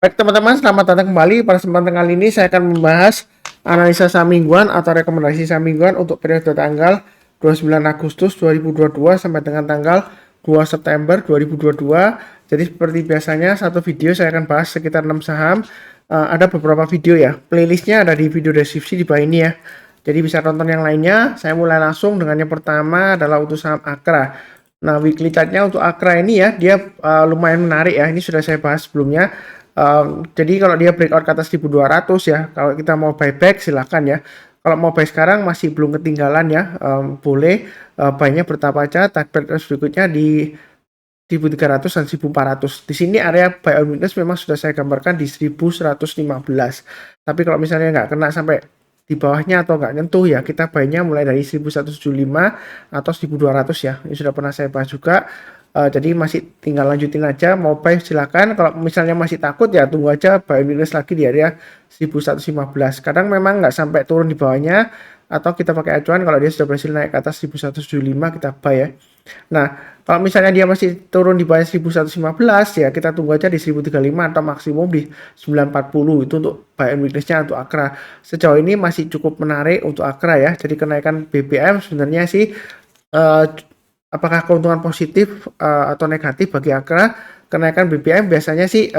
Baik teman-teman, selamat datang kembali. Pada kesempatan kali ini saya akan membahas analisa saham mingguan atau rekomendasi saham mingguan untuk periode tanggal 29 Agustus 2022 sampai dengan tanggal 2 September 2022. Jadi seperti biasanya satu video saya akan bahas sekitar 6 saham. Ada beberapa video ya, playlistnya ada di video deskripsi di bawah ini ya. Jadi bisa tonton yang lainnya. Saya mulai langsung dengan yang pertama adalah untuk saham Akra. Nah, weekly chartnya untuk Akra ini ya, dia lumayan menarik ya. Ini sudah saya bahas sebelumnya. Jadi kalau dia breakout ke atas 1200 ya, kalau kita mau buyback silakan ya. Kalau mau buy sekarang masih belum ketinggalan ya, boleh buy-nya bertahap aja. Target berikutnya di 1300 dan 1400. Di sini area buy on weakness memang sudah saya gambarkan di 1115. Tapi kalau misalnya nggak kena sampai di bawahnya atau nggak nyentuh ya, kita buy-nya mulai dari 1175 atau 1200 ya. Ini sudah pernah saya bahas juga. Jadi masih tinggal lanjutin aja, mau buy silakan. Kalau misalnya masih takut ya tunggu aja buy weakness lagi di area 1115. Kadang memang nggak sampai turun di bawahnya, atau kita pakai acuan kalau dia sudah berhasil naik ke atas 1175 kita buy ya. Nah, kalau misalnya dia masih turun di bawah 1115 ya kita tunggu aja di 1035 atau maksimum di 940. Itu untuk buy and weakness-nya untuk Akra. Sejauh ini masih cukup menarik untuk Akra ya. Jadi kenaikan BBM sebenarnya sih apakah keuntungan positif atau negatif bagi Akra? Kenaikan BBM biasanya sih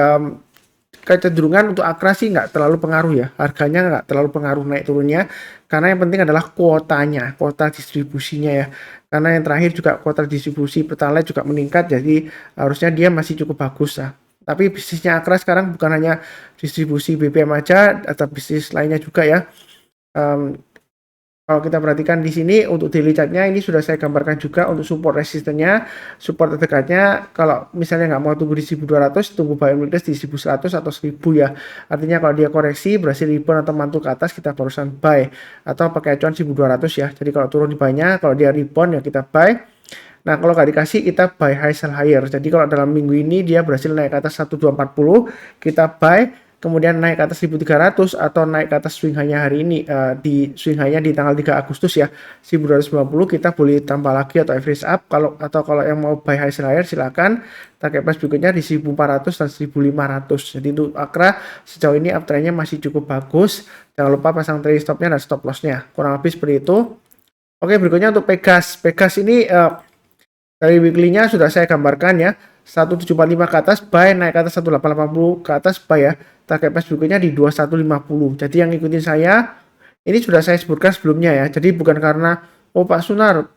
kecenderungan untuk Akra sih nggak terlalu pengaruh ya, harganya nggak terlalu pengaruh naik turunnya, karena yang penting adalah kuotanya, kuota distribusinya ya. Karena yang terakhir juga kuota distribusi Pertalite juga meningkat, jadi harusnya dia masih cukup bagus lah. Tapi bisnisnya Akra sekarang bukan hanya distribusi BBM aja, atau bisnis lainnya juga ya. Kalau kita perhatikan di sini untuk daily chartnya ini sudah saya gambarkan juga untuk support resistennya, support terdekatnya. Kalau misalnya nggak mau tunggu di 1200, tunggu buy weakness di 1100 atau 1000 ya. Artinya kalau dia koreksi berhasil rebound atau mantul ke atas kita barusan buy, atau pakai acuan 1200 ya. Jadi kalau turun di buy-nya, kalau dia rebound ya kita buy. Nah, kalau nggak dikasih kita buy high sell higher. Jadi kalau dalam minggu ini dia berhasil naik ke atas 1240, kita buy. Kemudian naik ke atas 1300 atau naik ke atas swing high-nya hari ini, di swing high-nya di tanggal 3 Agustus ya 1290, kita boleh tambah lagi atau average up. Kalau yang mau buy high sell higher silakan. Target price berikutnya di 1400 dan 1500. Jadi untuk Akra sejauh ini uptrendnya masih cukup bagus. Jangan lupa pasang trailing stopnya dan stop loss-nya, kurang lebih seperti itu. Oke, berikutnya untuk Pegas. Pegas ini dari weekly-nya sudah saya gambarkan ya. 1745 ke atas buy, naik ke atas 1880 ke atas buy ya. Target price berikutnya di 2150. Jadi yang ikutin saya, ini sudah saya sebutkan sebelumnya ya. Jadi bukan karena oh Pak Sunar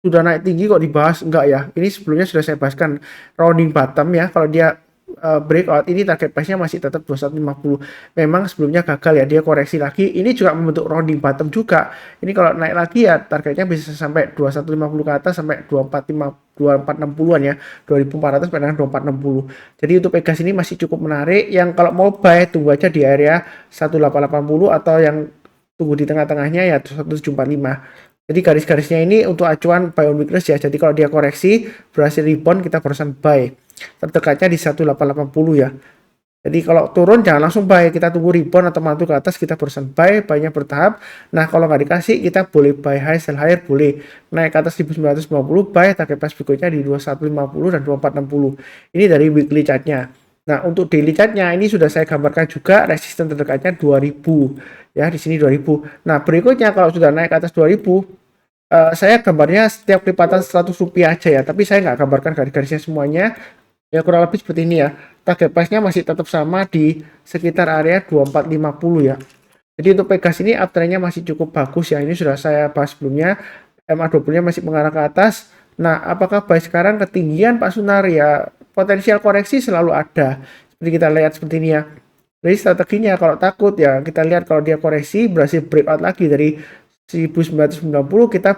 sudah naik tinggi kok dibahas, enggak ya. Ini sebelumnya sudah saya bahaskan rounding bottom ya. Kalau dia breakout ini target price-nya masih tetap 2150. Memang sebelumnya gagal ya, dia koreksi lagi. Ini juga membentuk rounding bottom juga. Ini kalau naik lagi ya targetnya bisa sampai 2150 ke atas sampai 2460-an ya. 2400 sampai dengan 2460. Jadi untuk Pegas ini masih cukup menarik. Yang kalau mau buy tunggu aja di area 1880 atau yang tunggu di tengah-tengahnya ya 1745. Jadi garis-garisnya ini untuk acuan buy on weakness ya. Jadi kalau dia koreksi berhasil rebound kita barusan buy. Terdekatnya di 1880 ya. Jadi kalau turun jangan langsung buy, kita tunggu rebound atau mantul ke atas kita barusan buy, buy-nya bertahap. Nah, kalau nggak dikasih kita boleh buy high sell higher, boleh naik ke atas 1950 buy, target price berikutnya di 2150 dan 2460. Ini dari weekly chartnya. Nah, untuk daily chartnya ini sudah saya gambarkan juga, resisten terdekatnya 2000 ya, di sini 2000. Nah, berikutnya kalau sudah naik ke atas 2000, saya gambarnya setiap kelipatan 100 rupiah aja ya, tapi saya nggak gambarkan garis-garisnya semuanya. Ya kurang lebih seperti ini ya. Target price-nya masih tetap sama di sekitar area 2450 ya. Jadi untuk Pegas ini uptrend-nya masih cukup bagus ya. Ini sudah saya bahas sebelumnya. MA20-nya masih mengarah ke atas. Nah, apakah buy sekarang ketinggian Pak Sunar ya? Potensial koreksi selalu ada. Seperti kita lihat seperti ini ya. Jadi strateginya kalau takut ya kita lihat kalau dia koreksi berhasil breakout lagi dari 1990 kita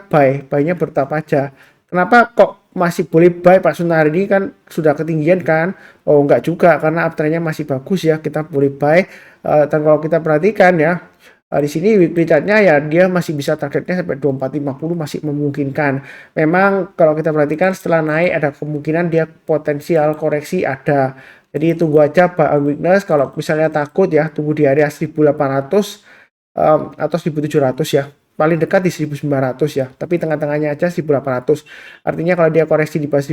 buy-nya bertahap aja. Kenapa kok masih boleh buy Pak Sunar, ini kan sudah ketinggian kan? Oh enggak juga, karena uptrendnya masih bagus ya, kita boleh buy. Dan kalau kita perhatikan ya, di sini weekly chartnya ya dia masih bisa targetnya sampai 2450 masih memungkinkan. Memang kalau kita perhatikan setelah naik ada kemungkinan dia potensial koreksi ada. Jadi tunggu aja buy on weakness. Kalau misalnya takut ya tunggu di area 1800 atau 1700 ya. Paling dekat di 1900 ya, tapi tengah-tengahnya aja 1800. Artinya kalau dia koreksi di bawah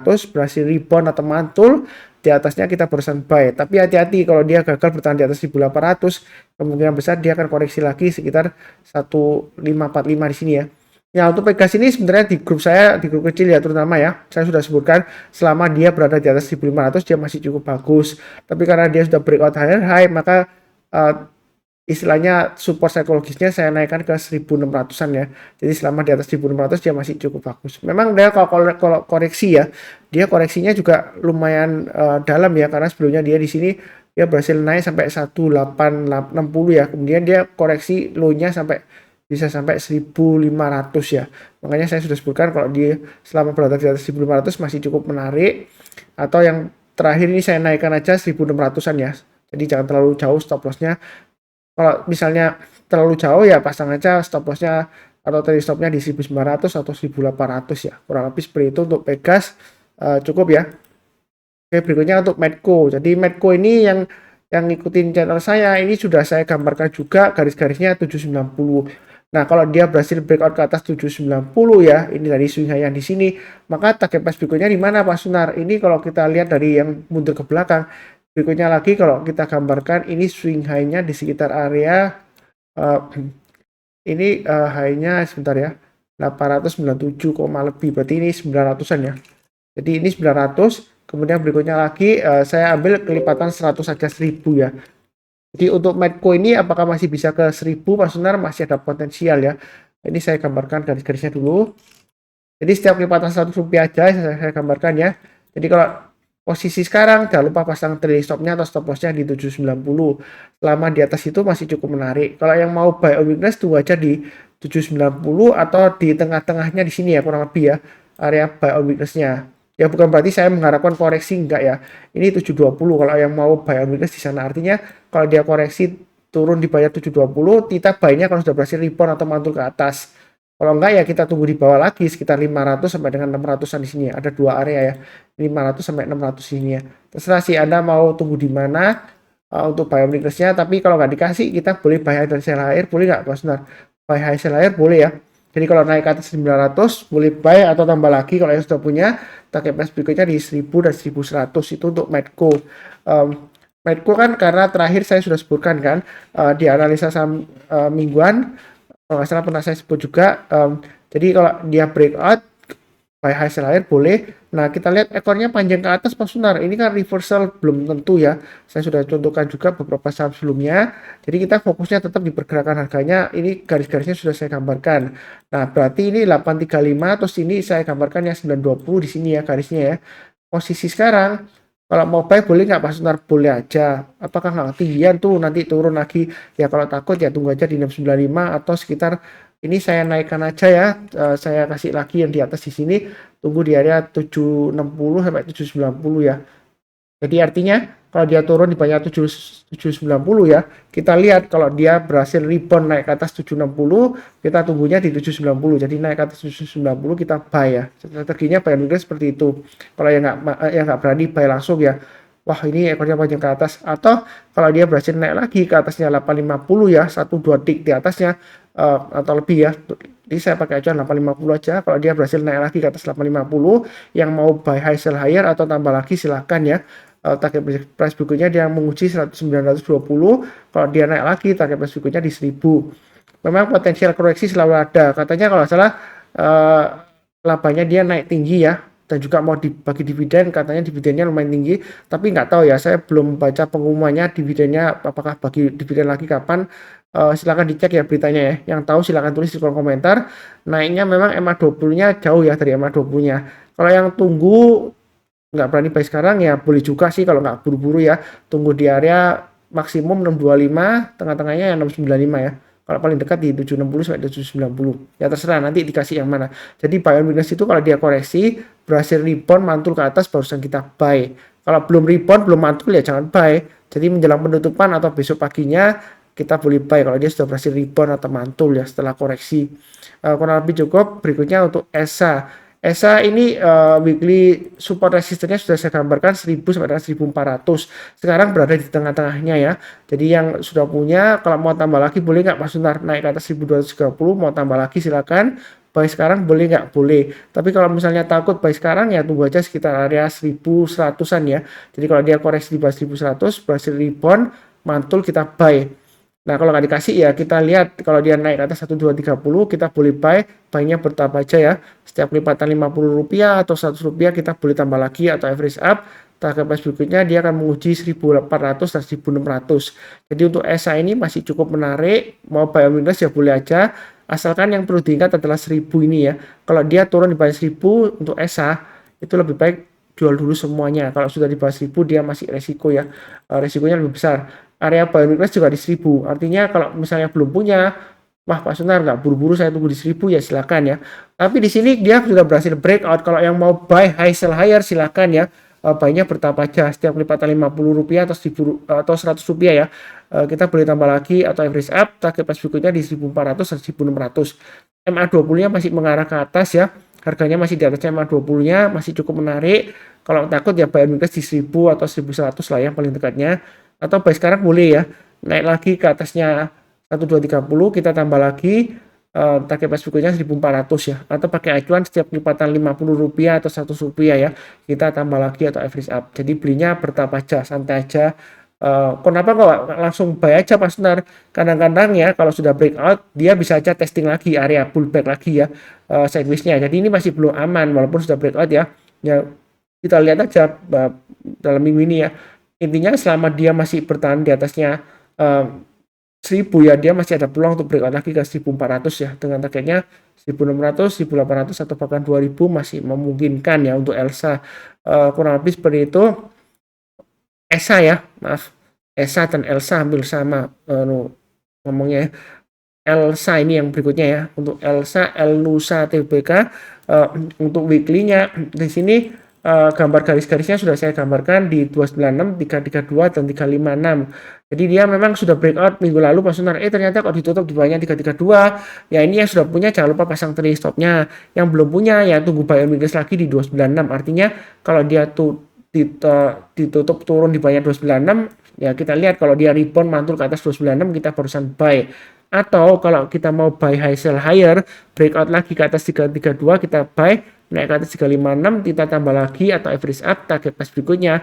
1800 berhasil rebound atau mantul, di atasnya kita barusan buy. Tapi hati-hati kalau dia gagal bertahan di atas 1800, kemungkinan besar dia akan koreksi lagi sekitar 1545 di sini ya. Ya, untuk Pegas ini sebenarnya di grup saya, di grup kecil ya terutama ya, saya sudah sebutkan selama dia berada di atas 1500 dia masih cukup bagus. Tapi karena dia sudah breakout higher high, maka istilahnya support psikologisnya saya naikkan ke 1600-an ya. Jadi selama di atas 1600 dia masih cukup bagus. Memang dia kalau koreksi ya, dia koreksinya juga lumayan dalam ya, karena sebelumnya dia di sini dia berhasil naik sampai 1860 ya. Kemudian dia koreksi low-nya bisa sampai 1500 ya. Makanya saya sudah sebutkan kalau dia selama berada di atas 1500 masih cukup menarik. Atau yang terakhir ini saya naikkan aja 1600-an ya. Jadi jangan terlalu jauh stop loss-nya. Kalau misalnya terlalu jauh ya pasang aja stop loss-nya atau trailing stop-nya di 1900 atau 1800 ya. Kurang lebih seperti itu untuk Pegas cukup ya. Oke, berikutnya untuk Medco. Jadi Medco ini yang ngikutin channel saya ini sudah saya gambarkan juga garis-garisnya 790. Nah, kalau dia berhasil breakout ke atas 790 ya, ini dari swing high yang di sini, maka target price berikutnya di mana Pak Sunar? Ini kalau kita lihat dari yang mundur ke belakang, berikutnya lagi kalau kita gambarkan ini swing high-nya di sekitar area ini high-nya sebentar ya, 897, lebih, berarti ini 900-an ya. Jadi ini 900, kemudian berikutnya lagi saya ambil kelipatan 100 saja 1000 ya. Jadi untuk Medco ini apakah masih bisa ke 1000 Pak Sunar? Masih ada potensial ya. Ini saya gambarkan garis-garisnya dulu. Jadi setiap kelipatan 100 rupiah aja saya gambarkan ya. Jadi kalau posisi sekarang jangan lupa pasang trailing stop-nya atau stop loss-nya di 790. Selama di atas itu masih cukup menarik. Kalau yang mau buy on weakness tunggu aja di 790 atau di tengah-tengahnya di sini ya, kurang lebih ya, area buy on weakness-nya. Ya bukan berarti saya mengharapkan koreksi, enggak ya. Ini 720 kalau yang mau buy on weakness di sana. Artinya kalau dia koreksi turun di bawah 720, kita buy-nya kalau sudah berhasil rebound atau mantul ke atas. Kalau enggak ya kita tunggu di bawah lagi sekitar 500 sampai dengan 600-an di sini ya. Ada dua area ya. 500 sampai 600 sini ya. Terserah sih Anda mau tunggu di mana untuk buy on weakness-nya, tapi kalau nggak dikasih kita boleh buy high dan sell higher, boleh nggak Pak Sunar? Buy high sell higher boleh ya. Jadi kalau naik ke atas 900 boleh buy atau tambah lagi kalau yang sudah punya target price berikutnya di 1000 dan 1100 itu untuk Medco. Medco kan karena terakhir saya sudah sebutkan kan di analisa saham mingguan, kalau nggak salah pernah saya sebut juga. Jadi kalau dia breakout buy high sell higher boleh. Nah kita lihat ekornya panjang ke atas Pak Sunar. Ini kan reversal belum tentu ya. Saya sudah contohkan juga beberapa saham sebelumnya. Jadi kita fokusnya tetap di pergerakan harganya. Ini garis-garisnya sudah saya gambarkan. Nah berarti ini 835 terus ini saya gambarkan yang 920 di sini ya garisnya ya. Posisi sekarang kalau mau buy boleh nggak Pak Sunar? Boleh aja. Apakah nggak ketinggian tuh nanti turun lagi? Ya kalau takut ya tunggu aja di 695 atau sekitar ini saya naikkan aja ya, saya kasih lagi yang di atas di sini, tunggu di area 760 sampai 790 ya. Jadi artinya kalau dia turun di banyak 790 ya, kita lihat kalau dia berhasil rebound naik ke atas 760, kita tunggunya di 790. Jadi naik ke atas 790 kita buy ya. Strateginya buy and seperti itu. Kalau yang nggak berani buy langsung ya. Wah ini ekornya panjang ke atas. Atau kalau dia berhasil naik lagi ke atasnya 850 ya, 1-2 tick di atasnya atau lebih ya. Jadi saya pakai aja 850 aja. Kalau dia berhasil naik lagi ke atas 850, yang mau buy high sell higher atau tambah lagi silahkan ya. Target price berikutnya dia menguji 920. Kalau dia naik lagi target price berikutnya di 1000. Memang potensial koreksi selalu ada. Katanya kalau salah labanya dia naik tinggi ya. Dan juga mau dibagi dividen, katanya dividennya lumayan tinggi, tapi nggak tahu ya, saya belum baca pengumumannya dividennya apakah bagi dividen lagi kapan. Silakan dicek ya beritanya ya, yang tahu silakan tulis di kolom komentar. Naiknya memang MA20-nya jauh ya dari MA20-nya. Kalau yang tunggu nggak berani buy sekarang ya boleh juga sih kalau nggak buru-buru ya, tunggu di area maksimum 625, tengah-tengahnya yang 695 ya. Kalau paling dekat di 760 sampai 790. Ya terserah nanti dikasih yang mana. Jadi buy on weakness itu kalau dia koreksi, berhasil rebound mantul ke atas barusan kita buy. Kalau belum rebound, belum mantul ya jangan buy. Jadi menjelang penutupan atau besok paginya kita boleh buy kalau dia sudah berhasil rebound atau mantul ya setelah koreksi. Kurang lebih cukup. Berikutnya untuk ESA. ESA ini weekly support resistennya sudah saya gambarkan 1000 sampai dengan 1400. Sekarang berada di tengah-tengahnya ya. Jadi yang sudah punya kalau mau tambah lagi boleh nggak Mas Sunar naik ke atas 1230, mau tambah lagi silakan. buy sekarang boleh nggak? Boleh. Tapi kalau misalnya takut buy sekarang ya tunggu aja sekitar area 1100-an ya. Jadi kalau dia koreksi di bawah 1100 berhasil rebound, mantul kita buy. Nah, kalau nggak dikasih ya kita lihat kalau dia naik ke atas 1230 kita boleh buy-nya bertahap aja ya. Setiap lipatan Rp50 atau Rp100 kita boleh tambah lagi atau average up. Target price berikutnya dia akan menguji 1400 dan 1600. Jadi untuk ESA ini masih cukup menarik, mau buy on weakness ya boleh aja. Asalkan yang perlu diingat adalah 1000 ini ya. Kalau dia turun di bawah 1000 untuk ESA itu lebih baik jual dulu semuanya. Kalau sudah di bawah 1000 dia masih resiko ya. Resikonya lebih besar. Area buy on weakness juga di 1000. Artinya kalau misalnya belum punya, wah Pak Sunar nggak buru-buru saya tunggu di 1000 ya silakan ya. Tapi di sini dia sudah berhasil breakout. Kalau yang mau buy high sell higher silakan ya. Buy-nya bertahap aja setiap lipatan Rp50 atau Rp100 ya. Kita boleh tambah lagi atau average up. Target price berikutnya di 1400 dan 1600. MA20-nya masih mengarah ke atas ya. Harganya masih di atas MA20-nya, masih cukup menarik. Kalau takut ya buy on weakness di 1000 atau 1100 lah yang paling dekatnya. Atau buy sekarang boleh ya. Naik lagi ke atasnya 1230 kita tambah lagi target price berikutnya 1400 ya, atau pakai acuan setiap lipatan Rp50 atau Rp100 ya kita tambah lagi atau average up. Jadi belinya bertahap aja, santai aja. Kenapa kok langsung buy aja Pak Sunar? Kadang-kadang ya kalau sudah breakout dia bisa aja testing lagi area pullback lagi ya, sideways-nya. Jadi ini masih belum aman walaupun sudah breakout ya. Ya kita lihat aja dalam minggu ini ya. Intinya selama dia masih bertahan di atasnya 1000 ya, dia masih ada peluang untuk breakout lagi ke 1400 ya, dengan targetnya 1600, 1800 atau bahkan 2000 masih memungkinkan ya untuk ELSA. Kurang lebih seperti itu. ESA ya, maaf, ESA dan ELSA hampir sama ngomongnya ya. ELSA ini yang berikutnya ya, untuk ELSA Elnusa TBK. Untuk weekly-nya di sini gambar garis-garisnya sudah saya gambarkan di 296, 332 dan 356. Jadi dia memang sudah breakout minggu lalu Pak Sunar. Ternyata kok ditutup di bawahnya 332. Ya ini yang sudah punya jangan lupa pasang trailing stop-nya. Yang belum punya ya tunggu buy on weakness lagi di 296. Artinya kalau dia tuh ditutup turun di bawahnya 296 ya kita lihat kalau dia rebound mantul ke atas 296 kita barusan buy. Atau kalau kita mau buy high sell higher, breakout lagi ke atas 332 kita buy, naik ke atas 356 kita tambah lagi atau average up. Target price berikutnya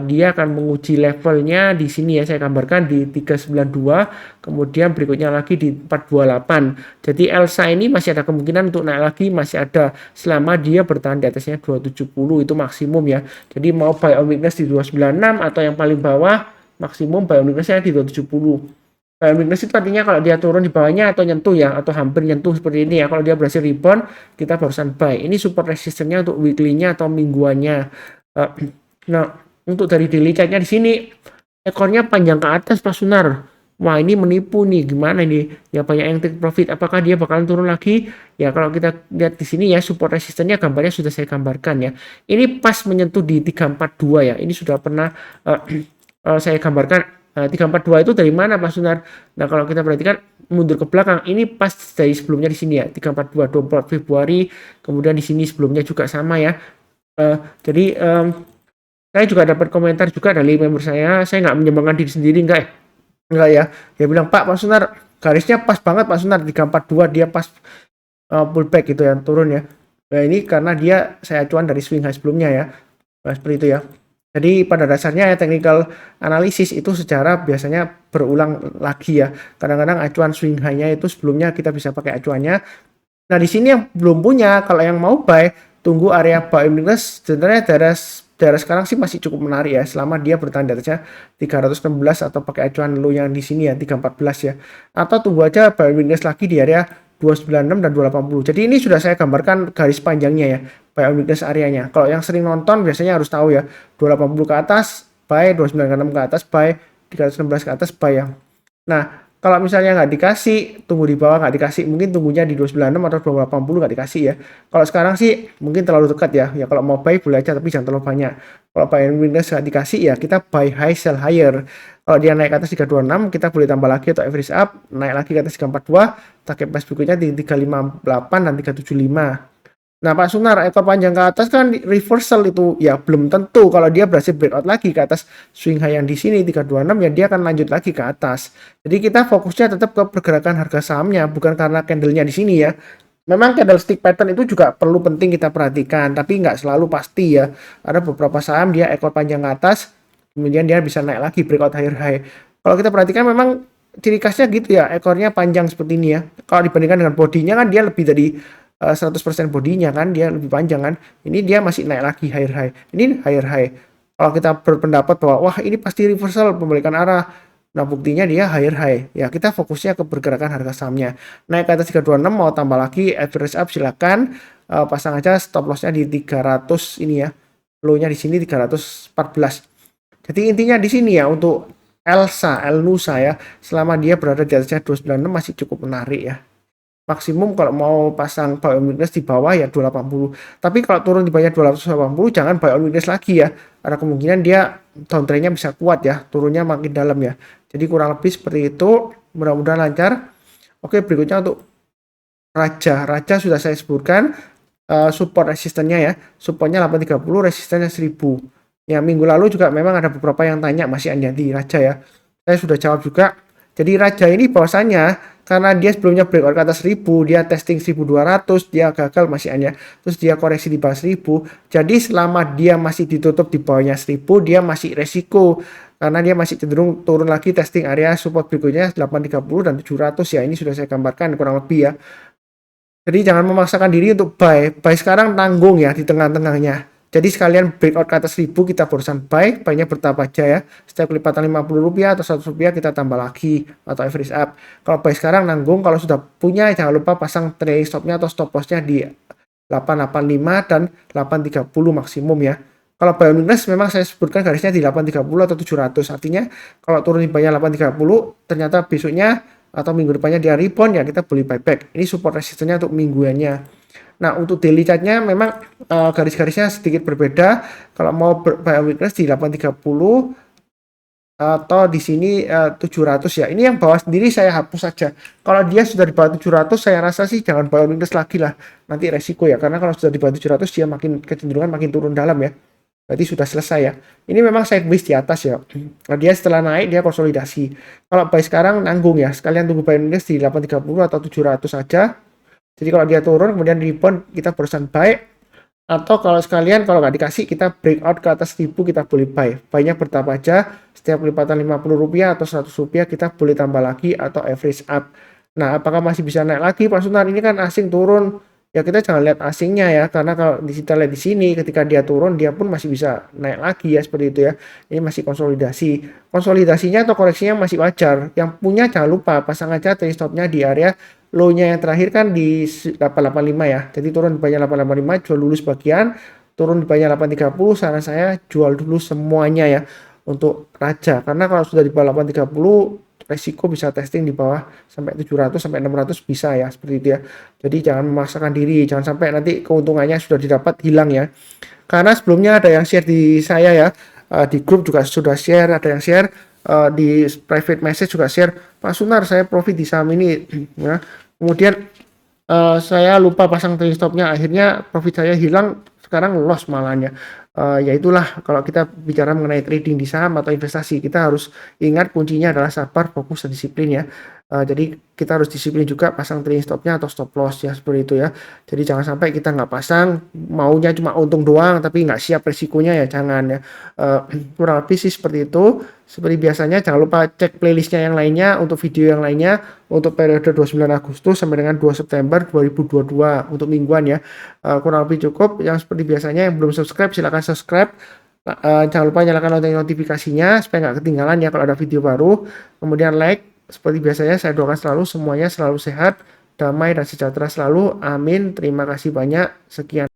dia akan menguji levelnya di sini ya, saya gambarkan di 392, kemudian berikutnya lagi di 428. Jadi ELSA ini masih ada kemungkinan untuk naik lagi, masih ada selama dia bertahan di atasnya 270 itu maksimum ya. Jadi mau buy on weakness di 296 atau yang paling bawah maksimum buy on weakness-nya di 270. Buy on weakness itu artinya kalau dia turun di bawahnya atau nyentuh ya, atau hampir nyentuh seperti ini ya. Kalau dia berhasil rebound, kita barusan buy. Ini support resistance-nya untuk weekly-nya atau mingguannya. Nah, untuk dari daily chart-nya di sini ekornya panjang ke atas Pak Sunar. Wah, ini menipu nih. Gimana ini? Ya banyak yang take profit. Apakah dia bakalan turun lagi? Ya kalau kita lihat di sini ya support resistance-nya gambarnya sudah saya gambarkan ya. Ini pas menyentuh di 342 ya. Ini sudah pernah saya gambarkan. 342 itu dari mana Pak Sunar? Nah kalau kita perhatikan mundur ke belakang ini pas dari sebelumnya di sini ya 342 24 Februari, kemudian di sini sebelumnya juga sama ya. Jadi saya juga dapat komentar juga dari member saya nggak menyumbangkan diri sendiri enggak ya. Dia bilang Pak Sunar garisnya pas banget Pak Sunar 342 dia pas pullback gitu ya turun ya. Nah ini karena dia saya acuan dari swing high sebelumnya ya. Nah, seperti itu ya. Jadi pada dasarnya ya technical analisis itu secara biasanya berulang lagi ya. Kadang-kadang acuan swing high-nya itu sebelumnya kita bisa pakai acuannya. Nah di sini yang belum punya, kalau yang mau buy, tunggu area buy weakness. Sebenarnya daerah sekarang sih masih cukup menarik ya. Selama dia bertahan di atasnya 316 atau pakai acuan low yang di sini ya 314 ya. Atau tunggu aja buy weakness lagi di area 296 dan 280. Jadi ini sudah saya gambarkan garis panjangnya ya. Buy on weakness areanya. Kalau yang sering nonton biasanya harus tahu ya. 280 ke atas buy, 296 ke atas buy, 316 ke atas buy ya. Nah, kalau misalnya nggak dikasih, tunggu di bawah nggak dikasih, mungkin tunggunya di 296 atau 280 nggak dikasih ya. Kalau sekarang sih mungkin terlalu dekat ya. Ya kalau mau buy boleh aja tapi jangan terlalu banyak. Kalau buy on weakness nggak dikasih ya kita buy high sell higher. Kalau dia naik ke atas 326 kita boleh tambah lagi atau average up, naik lagi ke atas 342, target price berikutnya di 358 dan 375. Nah Pak Sunar, ekor panjang ke atas kan reversal itu ya belum tentu kalau dia berhasil breakout lagi ke atas swing high yang di sini 326 ya dia akan lanjut lagi ke atas. Jadi kita fokusnya tetap ke pergerakan harga sahamnya bukan karena candlenya di sini ya. Memang candlestick pattern itu juga perlu penting kita perhatikan, tapi nggak selalu pasti ya. Ada beberapa saham dia ekor panjang ke atas, kemudian dia bisa naik lagi breakout higher high. Kalau kita perhatikan memang ciri khasnya gitu ya, ekornya panjang seperti ini ya. Kalau dibandingkan dengan bodinya kan dia lebih dari 100% bodinya kan, dia lebih panjang kan. Ini dia masih naik lagi higher high. Ini higher high. Kalau kita berpendapat bahwa wah ini pasti reversal pembalikan arah. Nah, buktinya dia higher high. Ya, kita fokusnya ke pergerakan harga sahamnya. Naik ke atas 326 mau tambah lagi average up silakan. Pasang aja stop lossnya di 300 ini ya. Low-nya di sini 314. Jadi intinya di sini ya untuk Elnusa ya. Selama dia berada di atasnya 296 masih cukup menarik ya. Maksimum kalau mau pasang buy on weakness di bawah ya 280. Tapi kalau turun di bawah 280 jangan buy on weakness lagi ya. Ada kemungkinan dia downtrendnya bisa kuat ya, turunnya makin dalam ya. Jadi kurang lebih seperti itu. Mudah-mudahan lancar. Oke, berikutnya untuk Raja. Raja sudah saya sebutkan support resistennya ya. Supportnya 830, resistennya 1000. Ya, minggu lalu juga memang ada beberapa yang tanya masih di Raja ya. Saya sudah jawab juga. Jadi Raja ini bahwasannya karena dia sebelumnya breakout ke atas 1000, dia testing 1200, dia gagal masih hanya, terus dia koreksi di bawah 1000. Jadi selama dia masih ditutup di bawahnya 1000, dia masih resiko karena dia masih cenderung turun lagi testing area support berikutnya 830 dan 700 ya. Ini sudah saya gambarkan kurang lebih ya. Jadi jangan memaksakan diri untuk buy. Buy sekarang tanggung ya di tengah-tengahnya. Jadi sekalian breakout ke atas 1000 kita barusan buy, buy-nya bertahap aja ya. Setiap kelipatan Rp50 atau Rp100 kita tambah lagi atau average up. Kalau buy sekarang nanggung, kalau sudah punya jangan lupa pasang trailing stop-nya atau stop loss-nya di 885 dan 830 maksimum ya. Kalau buy on weakness memang saya sebutkan garisnya di 830 atau 700. Artinya kalau turun di bawahnya 830 ternyata besoknya atau minggu depannya dia rebound ya kita beli buyback. Ini support resistennya untuk mingguannya. Nah, untuk daily chartnya memang garis-garisnya sedikit berbeda. Kalau mau buy on weakness di 830 atau di sini 700 ya. Ini yang bawah sendiri saya hapus saja. Kalau dia sudah di bawah 700 saya rasa sih jangan buy on weakness lagi lah. Nanti resiko ya karena kalau sudah di bawah 700 dia makin kecenderungan makin turun dalam ya. Berarti sudah selesai ya. Ini memang sideways di atas ya. Nah, dia setelah naik dia konsolidasi. Kalau buy sekarang nanggung ya. Sekalian tunggu buy on weakness di 830 atau 700 saja. Jadi kalau dia turun kemudian rebound kita perusahaan buy, atau kalau sekalian kalau nggak dikasih kita breakout ke atas 1000 kita boleh buy. Buy-nya bertahap aja, setiap kelipatan Rp50 atau Rp100 kita boleh tambah lagi atau average up. Nah, apakah masih bisa naik lagi Pak Sunan? Ini kan asing turun. Ya kita jangan lihat asingnya ya, karena kalau kita lihat di sini ketika dia turun dia pun masih bisa naik lagi ya seperti itu ya. Ini masih konsolidasi. Konsolidasinya atau koreksinya masih wajar. Yang punya jangan lupa pasang aja trailing stop-nya di area low-nya yang terakhir kan di 885 ya. Jadi turun di bawahnya 885 jual dulu sebagian, turun di bawahnya 830 saran saya jual dulu semuanya ya untuk Raja. Karena kalau sudah di bawah 830 resiko bisa testing di bawah sampai 700 sampai 600 bisa ya seperti itu ya. Jadi jangan memaksakan diri, jangan sampai nanti keuntungannya sudah didapat hilang ya. Karena sebelumnya ada yang share di saya ya, di grup juga sudah share, ada yang share di private message juga share, Pak Sunar saya profit di saham ini ya. Kemudian saya lupa pasang trailing stopnya, akhirnya profit saya hilang, sekarang loss malahnya. Ya itulah kalau kita bicara mengenai trading di saham atau investasi kita harus ingat kuncinya adalah sabar, fokus, dan disiplin ya. Jadi kita harus disiplin juga pasang trailing stopnya atau stop loss ya seperti itu ya. Jadi jangan sampai kita nggak pasang maunya cuma untung doang tapi nggak siap resikonya ya jangan ya. Kurang lebih sih seperti itu. Seperti biasanya jangan lupa cek playlistnya yang lainnya untuk video yang lainnya untuk periode 29 Agustus sampai dengan 2 September 2022 untuk mingguan ya. Kurang lebih cukup. Yang seperti biasanya yang belum subscribe silahkan subscribe. Jangan lupa nyalakan lonceng notifikasinya supaya nggak ketinggalan ya kalau ada video baru. Kemudian like. Seperti biasanya saya doakan selalu semuanya selalu sehat, damai dan sejahtera selalu. Amin. Terima kasih banyak. Sekian.